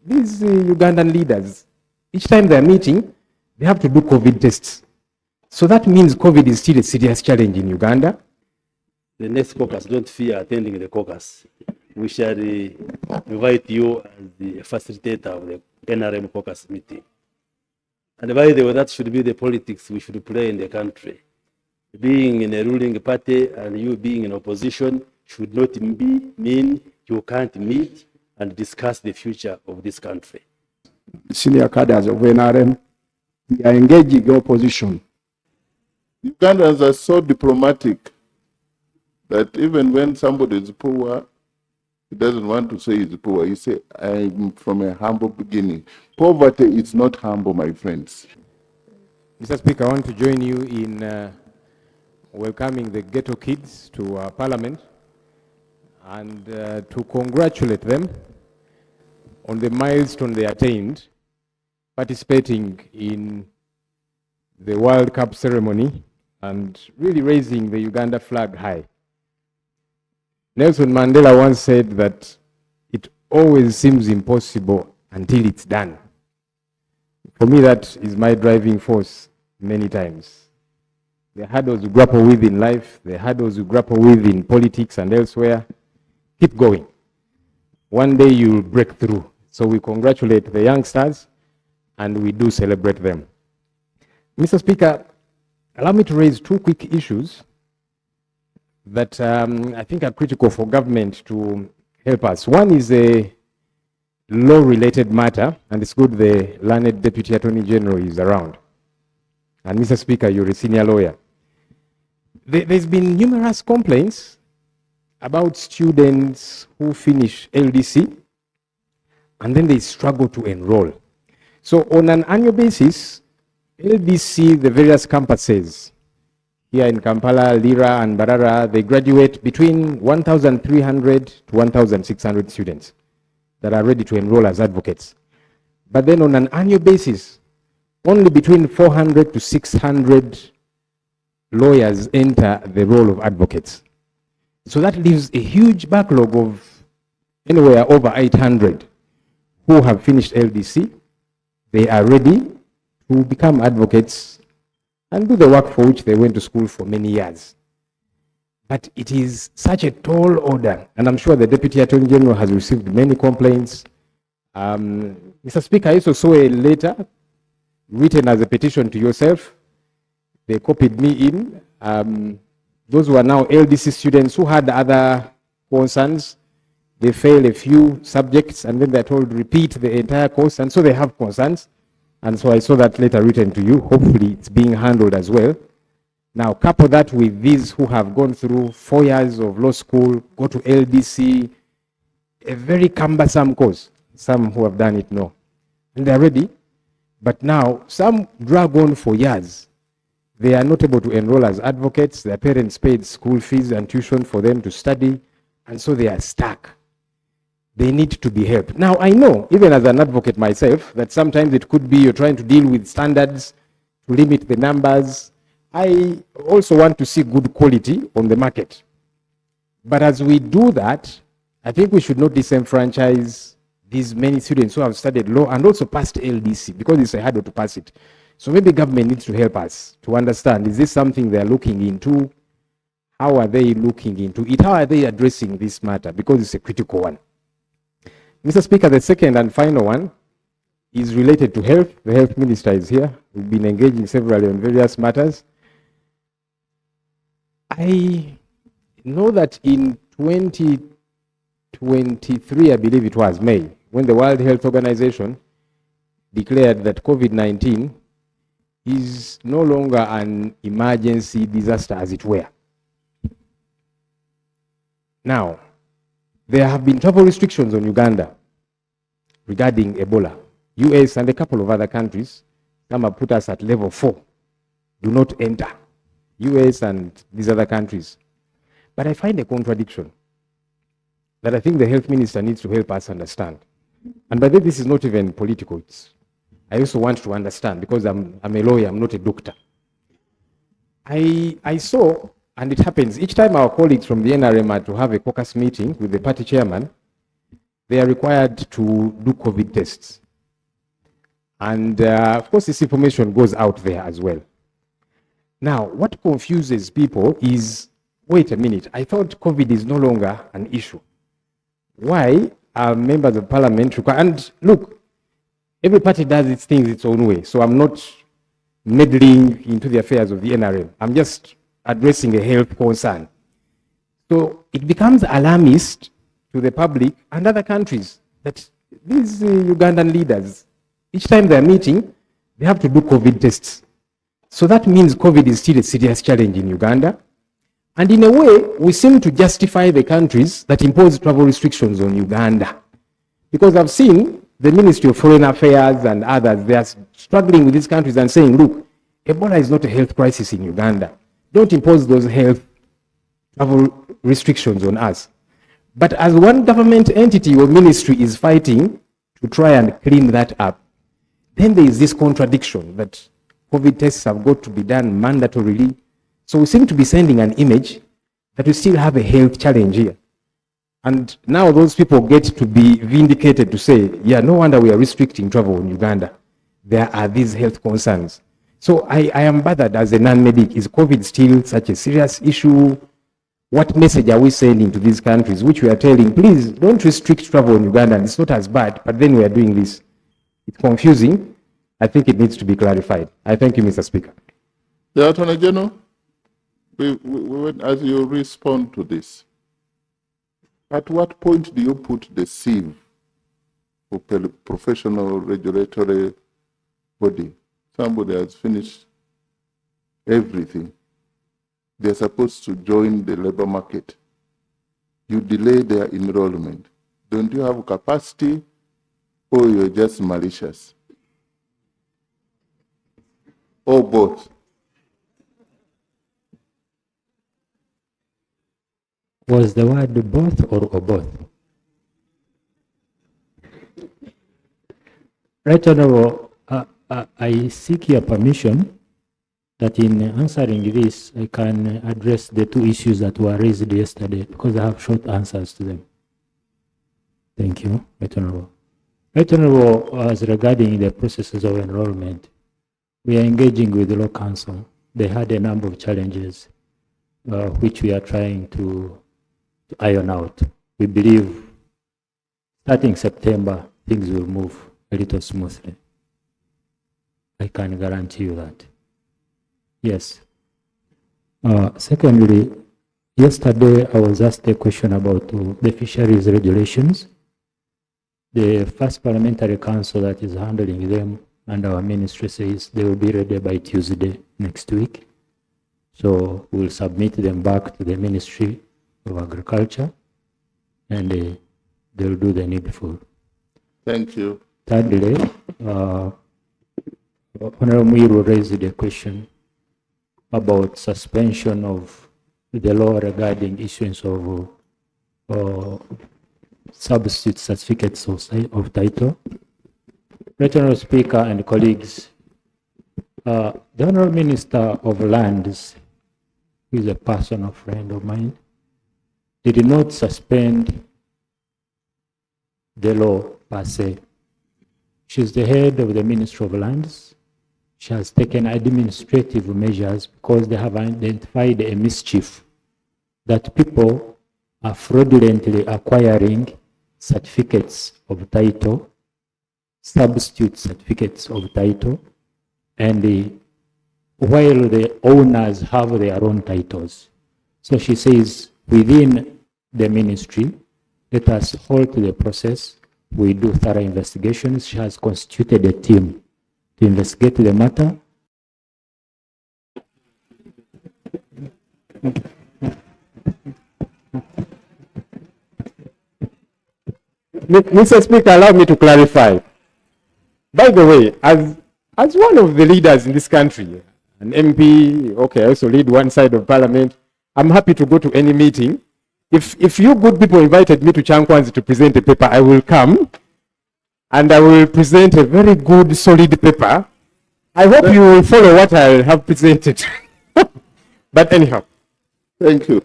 these Ugandan leaders, each time they're meeting, they have to do COVID tests. So that means COVID is still a serious challenge in Uganda. The next caucus, don't fear attending the caucus. We shall invite you as the facilitator of the NRM caucus meeting. And by the way, that should be the politics we should play in the country. Being in a ruling party and you being in opposition should not mean you can't meet and discuss the future of this country. Senior cadres of NRM, we are engaging the opposition. Ugandans are so diplomatic that even when somebody is poor, he doesn't want to say he's poor. He say, I'm from a humble beginning. Poverty is not humble, my friends. Mr. Speaker, I want to join you in welcoming the Ghetto kids to Parliament and to congratulate them on the milestone they attained participating in the World Cup ceremony and really raising the Uganda flag high. Nelson Mandela once said that it always seems impossible until it's done. For me, that is my driving force many times. The hurdles you grapple with in life, the hurdles you grapple with in politics and elsewhere, keep going. One day you'll break through. So we congratulate the youngsters and we do celebrate them. Mr. Speaker, allow me to raise two quick issues that I think are critical for government to help us. One is a law-related matter, and it's good the learned Deputy Attorney General is around. And Mr. Speaker, you're a senior lawyer. There's been numerous complaints about students who finish LDC and then they struggle to enroll. So on an annual basis, LDC, the various campuses, here in Kampala, Lira, and Barara, they graduate between 1,300 to 1,600 students that are ready to enroll as advocates. But then on an annual basis, only between 400 to 600 lawyers enter the role of advocates. So that leaves a huge backlog of anywhere over 800 who have finished LDC. They are ready to become advocates and do the work for which they went to school for many years. But it is such a tall order, and I'm sure the Deputy Attorney General has received many complaints. Mr. Speaker, I also saw a letter written as a petition to yourself. They copied me in. Those who are now LDC students who had other concerns, they fail a few subjects and then they're told to repeat the entire course, and so they have concerns. And so I saw that letter written to you. Hopefully it's being handled as well. Now couple that with these who have gone through 4 years of law school, go to LDC, a very cumbersome course. Some who have done it know. And they're ready. But now some drag on for years. They are not able to enroll as advocates. Their parents paid school fees and tuition for them to study. And so they are stuck. They need to be helped. Now, I know, even as an advocate myself, that sometimes it could be you're trying to deal with standards to limit the numbers. I also want to see good quality on the market. But as we do that, I think we should not disenfranchise these many students who have studied law and also passed LDC, because it's a hurdle to pass it. So maybe government needs to help us to understand, is this something they're looking into? How are they looking into it? How are they addressing this matter? Because it's a critical one. Mr. Speaker, the second and final one is related to health. The health minister is here. We've been engaging severally on various matters. I know that in 2023, I believe it was May, when the World Health Organization declared that COVID-19 is no longer an emergency disaster, as it were. Now, there have been travel restrictions on Uganda regarding Ebola. US and a couple of other countries, some have put us at level 4. Do not enter. US and these other countries. But I find a contradiction that I think the health minister needs to help us understand. And by the way, this is not even political. I also want to understand, because I'm a lawyer, I'm not a doctor. I saw, and it happens, each time our colleagues from the NRM are to have a caucus meeting with the party chairman, they are required to do COVID tests. And of course, this information goes out there as well. Now, what confuses people is, wait a minute, I thought COVID is no longer an issue. Why are members of parliament required? And look, every party does its things its own way. So I'm not meddling into the affairs of the NRM. I'm just addressing a health concern. So it becomes alarmist to the public and other countries that these Ugandan leaders, each time they're meeting, they have to do COVID tests. So that means COVID is still a serious challenge in Uganda. And in a way, we seem to justify the countries that impose travel restrictions on Uganda. Because I've seen the Ministry of Foreign Affairs and others, they are struggling with these countries and saying, look, Ebola is not a health crisis in Uganda. Don't impose those health travel restrictions on us. But as one government entity or ministry is fighting to try and clean that up, then there is this contradiction that COVID tests have got to be done mandatorily. So we seem to be sending an image that we still have a health challenge here. And now those people get to be vindicated to say, yeah, no wonder we are restricting travel in Uganda. There are these health concerns. So I am bothered as a non-medic. Is COVID still such a serious issue? What message are we sending to these countries, which we are telling, please don't restrict travel in Uganda, and it's not as bad, but then we are doing this. It's confusing. I think it needs to be clarified. I thank you, Mr. Speaker. The Attorney General, as you respond to this, at what point do you put the sieve for professional regulatory body? Somebody has finished everything. They're supposed to join the labor market. You delay their enrollment. Don't you have capacity, or you're just malicious? Or both? Was the word both or both? Right Honorable, I seek your permission that in answering this, I can address the two issues that were raised yesterday because I have short answers to them. Thank you, Right Honorable. Right Honorable, as regarding the processes of enrollment, we are engaging with the Law Council. They had a number of challenges which we are trying to iron out. We believe starting September, things will move a little smoothly. I can guarantee you that. Yes. Secondly, yesterday I was asked a question about the fisheries regulations. The first Parliamentary Council that is handling them and our ministry says they will be ready by Tuesday next week. So we'll submit them back to the Ministry of Agriculture and they'll do the needful. Thank you. Thirdly, Honorable Muiru raised a question about suspension of the law regarding issuance of substitute certificates of title. Right Honorable Speaker and colleagues, the Honorable Minister of Lands, who is a personal friend of mine, did not suspend the law per se. She's the head of the Ministry of Lands. She has taken administrative measures because they have identified a mischief that people are fraudulently acquiring certificates of title, substitute certificates of title, and while the owners have their own titles. So she says, within the ministry, let us halt the process. We do thorough investigations. She has constituted a team to investigate the matter. Mr. Speaker, allow me to clarify. By the way, as one of the leaders in this country, an MP, okay, I also lead one side of parliament, I'm happy to go to any meeting. If you good people invited me to Kyankwanzi to present a paper, I will come and I will present a very good, solid paper. I hope you will follow what I have presented. But anyhow. Thank you.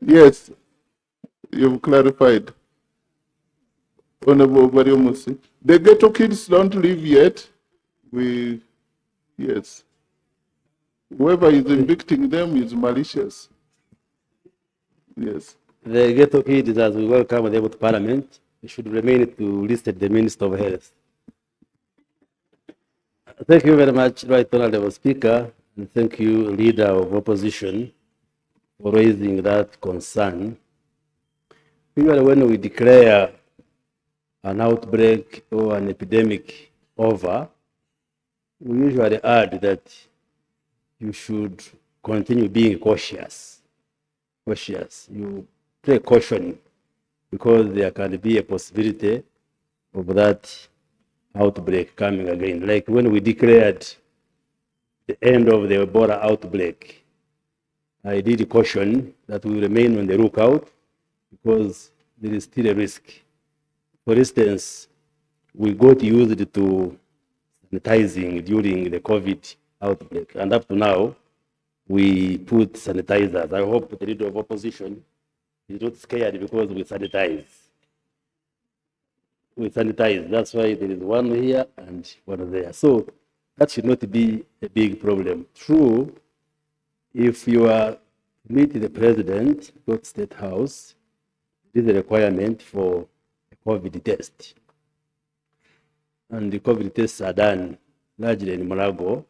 Yes, you've clarified. Honorable Baryomunsi. The ghetto kids don't leave yet. Yes. Whoever is evicting them is malicious. Yes. The ghetto kids, as we welcome them to Parliament, should remain to list the Minister of Health. Thank you very much, Right Honorable Speaker, and thank you, Leader of Opposition, for raising that concern. Usually when we declare an outbreak or an epidemic over, we usually add that you should continue being cautious. You play caution because there can be a possibility of that outbreak coming again. Like when we declared the end of the Ebola outbreak, I did caution that we remain on the lookout because there is still a risk. For instance, we got used to sanitizing during the COVID outbreak, and up to now, we put sanitizers. I hope the Leader of Opposition is not scared because we sanitize. That's why there is one here and one there. So that should not be a big problem. True, if you are meet the president, go to State House, there is a requirement for a COVID test. And the COVID tests are done largely in Mulago.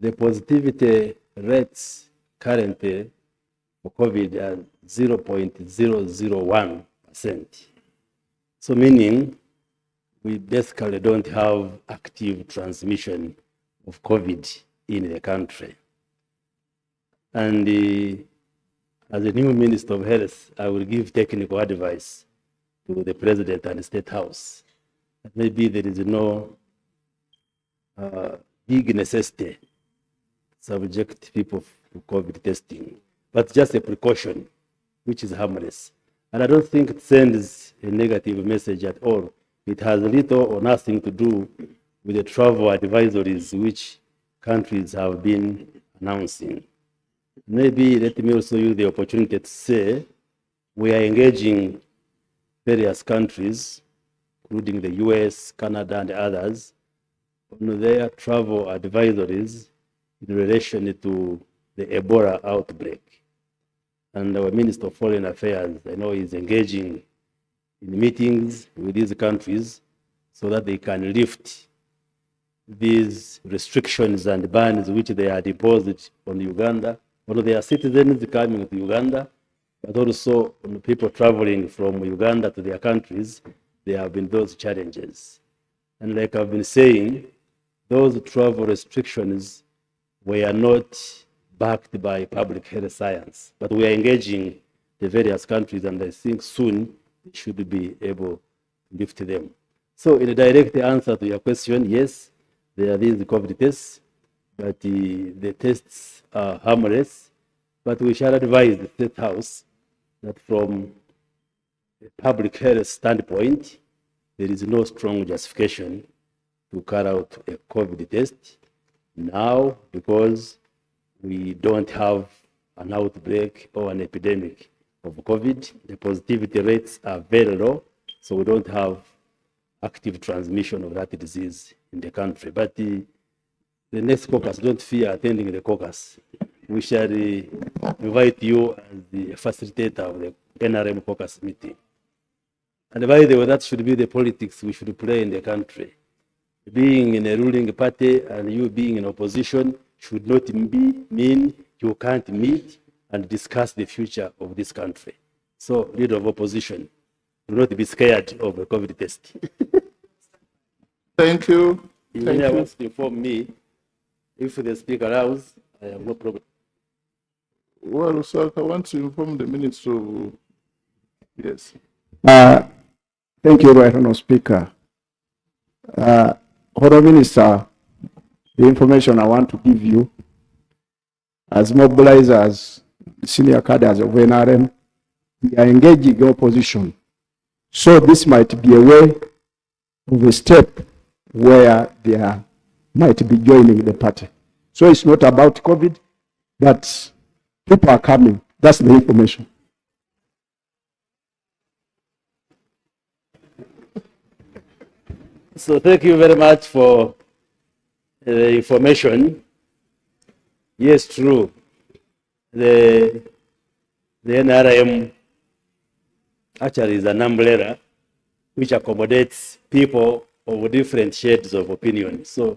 The positivity rates currently for COVID are 0.001%. So meaning we basically don't have active transmission of COVID in the country. And as a new Minister of Health, I will give technical advice to the President and the State House. Maybe there is no big necessity to subject people to COVID testing, but just a precaution, which is harmless. And I don't think it sends a negative message at all. It has little or nothing to do with the travel advisories which countries have been announcing. Maybe let me also use the opportunity to say we are engaging various countries, including the US, Canada, and others, on their travel advisories in relation to the Ebola outbreak. And our Minister of Foreign Affairs, I know, is engaging in meetings with these countries so that they can lift these restrictions and bans which they had imposed on Uganda, on their citizens coming to Uganda, but also on people traveling from Uganda to their countries. There have been those challenges. And like I've been saying, those travel restrictions were not backed by public health science, but we are engaging the various countries, and I think soon we should be able to lift them. So in a direct answer to your question, yes, there are these COVID tests, but the tests are harmless, but we shall advise the State House that from a public health standpoint, there is no strong justification to carry out a COVID test now because we don't have an outbreak or an epidemic of COVID. The positivity rates are very low, so we don't have active transmission of that disease in the country. But the next caucus, don't fear attending the caucus. We shall invite you as the facilitator of the NRM caucus meeting. And by the way, that should be the politics we should play in the country. Being in a ruling party and you being in opposition should not mean you can't meet and discuss the future of this country. So, Leader of Opposition, do not be scared of a COVID test. Thank you. Engineer wants to inform me if the Speaker allows, I have no problem. Well, sir, I want to inform the Minister of... Yes. Thank you, Right Honourable Speaker. Honourable Minister, the information I want to give you, as mobilizers, senior cadres of NRM, we are engaging the opposition. So this might be a way of a step where they might be joining the party. So it's not about COVID, but people are coming. That's the information. So thank you very much for the information. Yes, true. The NRM actually is an umbrella which accommodates people of different shades of opinion. So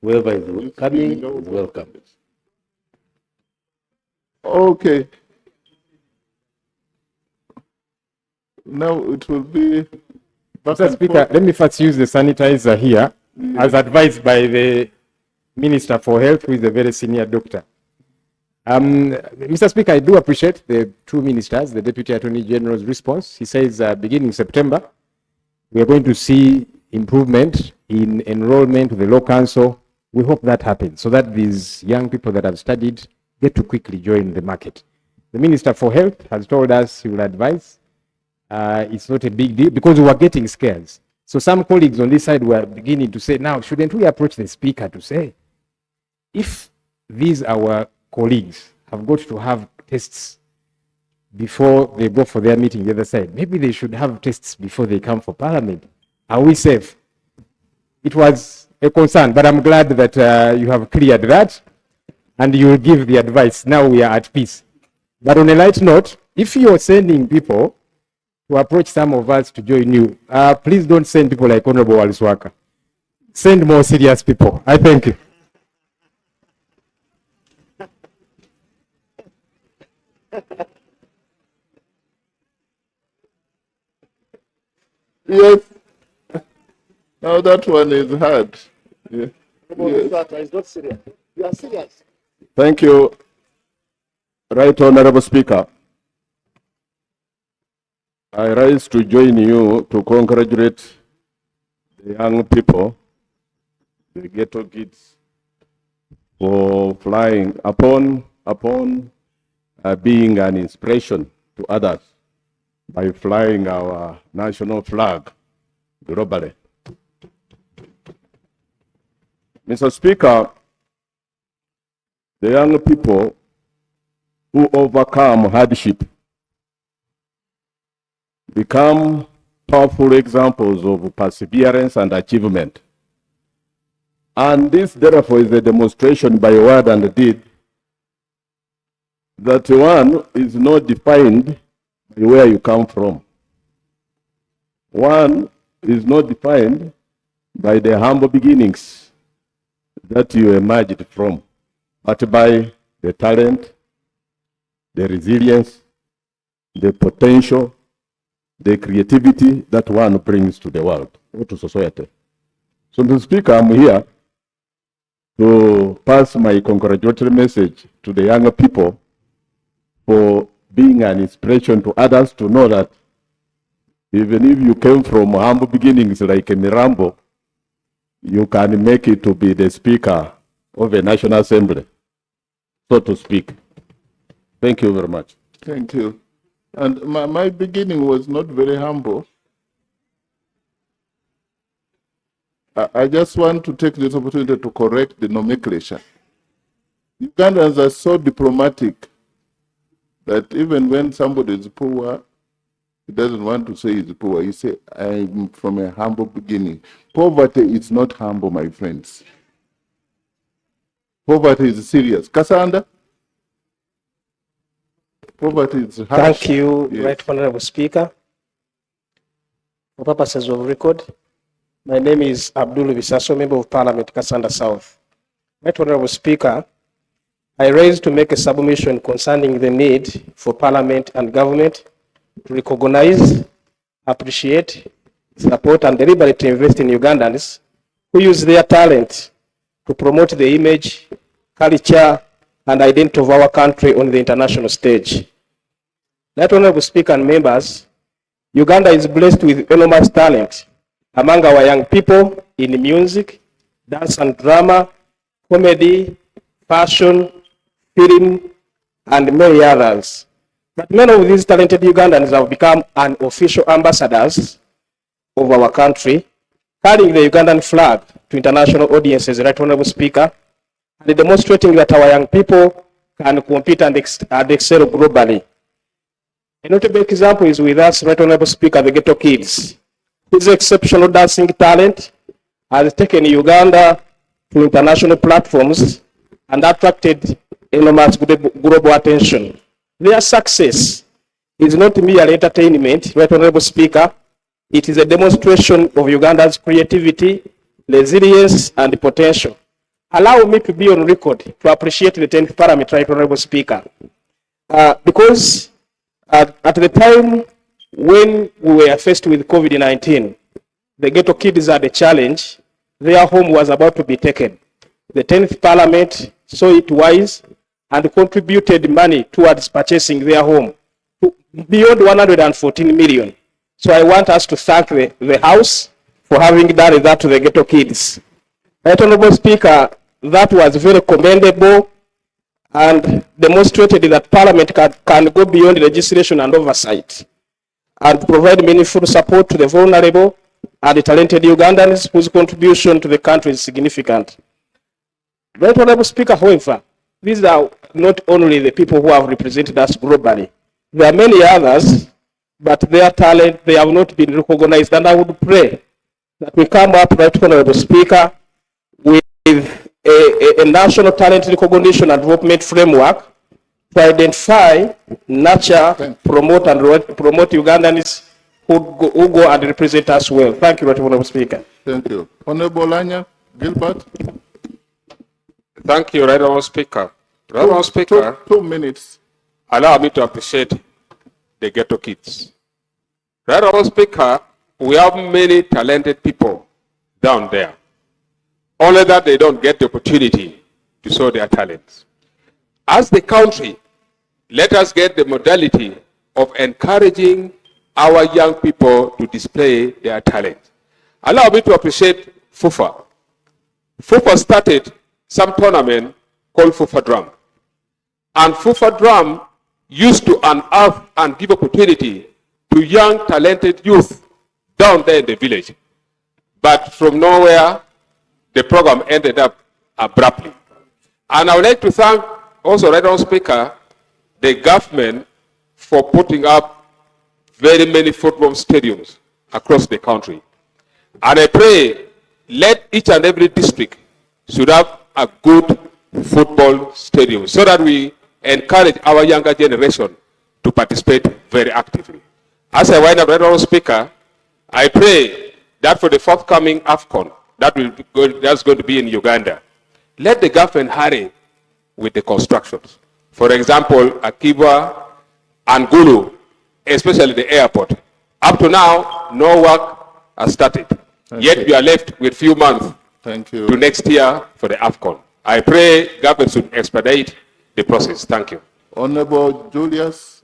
whoever is coming is welcome. Okay. Now it will be. Mr. Speaker, let me first use the sanitizer here, as advised by the Minister for Health, who is a very senior doctor. Mr. Speaker, I do appreciate the two ministers, the Deputy Attorney General's response. He says beginning September, we are going to see improvement in enrollment with the Law Council. We hope that happens so that these young people that have studied get to quickly join the market. The Minister for Health has told us he will advise. It's not a big deal because we were getting scares. So some colleagues on this side were beginning to say, now, shouldn't we approach the Speaker to say, if these our colleagues have got to have tests before they go for their meeting the other side, maybe they should have tests before they come for Parliament. Are we safe? It was a concern, but I'm glad that you have cleared that and you will give the advice. Now we are at peace. But on a light note, if you're sending people to approach some of us to join you, please don't send people like Honorable Waliswaka. Send more serious people. I thank you. Yes. Now that one is hard. Yeah. Yes. It's not serious. You are serious. Thank you, Right Honorable Speaker. I rise to join you to congratulate the young people, the ghetto kids, for flying upon being an inspiration to others by flying our national flag globally. Mr. Speaker, the young people who overcome hardship become powerful examples of perseverance and achievement. And this, therefore, is a demonstration by word and deed that one is not defined by where you come from. One is not defined by the humble beginnings that you emerged from, but by the talent, the resilience, the potential, the creativity that one brings to the world or to society. So, Mr. Speaker, I'm here to pass my congratulatory message to the younger people for being an inspiration to others to know that even if you came from humble beginnings like a Mirambo, you can make it to be the Speaker of a National Assembly, so to speak. Thank you very much. Thank you. And my beginning was not very humble. I just want to take this opportunity to correct the nomenclature. Ugandans are so diplomatic that even when somebody is poor, he doesn't want to say he's poor. He say, I'm from a humble beginning. Poverty is not humble, my friends. Poverty is serious. Cassandra? Poverty is harsh. Thank you, Yes. Right Honorable Speaker. For purposes of record, my name is Abdul Bisaso, Member of Parliament, Kasanda South. Right Honorable Speaker, I raise to make a submission concerning the need for Parliament and government to recognize, appreciate, support, and deliberately invest in Ugandans who use their talent to promote the image, culture, and identity of our country on the international stage. Right Honorable Speaker and members, Uganda is blessed with enormous talent among our young people in music, dance and drama, comedy, fashion, film, and many others. But many of these talented Ugandans have become unofficial ambassadors of our country, carrying the Ugandan flag to international audiences, Right Honorable Speaker, and demonstrating that our young people can compete and excel globally. A notable example is with us, Right Honorable Speaker, the Ghetto Kids. His exceptional dancing talent has taken Uganda to international platforms and attracted enormous global attention. Their success is not mere entertainment, Right Honorable Speaker. It is a demonstration of Uganda's creativity, resilience, and potential. Allow me to be on record to appreciate the 10th Parliament, Right Honorable Speaker. Because at the time when we were faced with COVID-19, the ghetto kids had a challenge. Their home was about to be taken. The 10th Parliament saw it wise and contributed money towards purchasing their home beyond 114 million. So I want us to thank the House for having done that to the ghetto kids. Right Honorable Speaker, that was very commendable and demonstrated that Parliament can go beyond legislation and oversight and provide meaningful support to the vulnerable and the talented Ugandans whose contribution to the country is significant. Right Honorable Speaker, however, these are not only the people who have represented us globally. There are many others, but their talent, they have not been recognized. And I would pray that we come up, Right Honorable Speaker, with a national talent recognition and development framework to identify, nurture, promote, and promote Ugandans who go and represent us well. Thank you, Right Honorable Speaker. Thank you. Honorable Lanya Gilbert. Thank you, Right Honorable Speaker. Right Honorable Speaker, 2 minutes. allow me to appreciate the ghetto kids. Right Honorable Speaker, we have many talented people down there. Only that they don't get the opportunity to show their talents. As the country, let us get the modality of encouraging our young people to display their talent. Allow me to appreciate FUFA. FUFA started some tournament called FUFA Drum. And FUFA Drum used to unearth and give opportunity to young talented youth down there in the village. But from nowhere, the program ended up abruptly. And I would like to thank also, Right Honorable Speaker, the government for putting up very many football stadiums across the country. And I pray, let each and every district should have a good football stadium so that we encourage our younger generation to participate very actively. As I wind up, Right Honorable Speaker, I pray that for the forthcoming AFCON, that's going to be in Uganda, let the government hurry with the constructions. For example, Akiba and Gulu, especially the airport. Up to now, no work has started. Yet we are left with few months to next year for the AFCON. I pray government should expedite the process. Thank you. Honorable Julius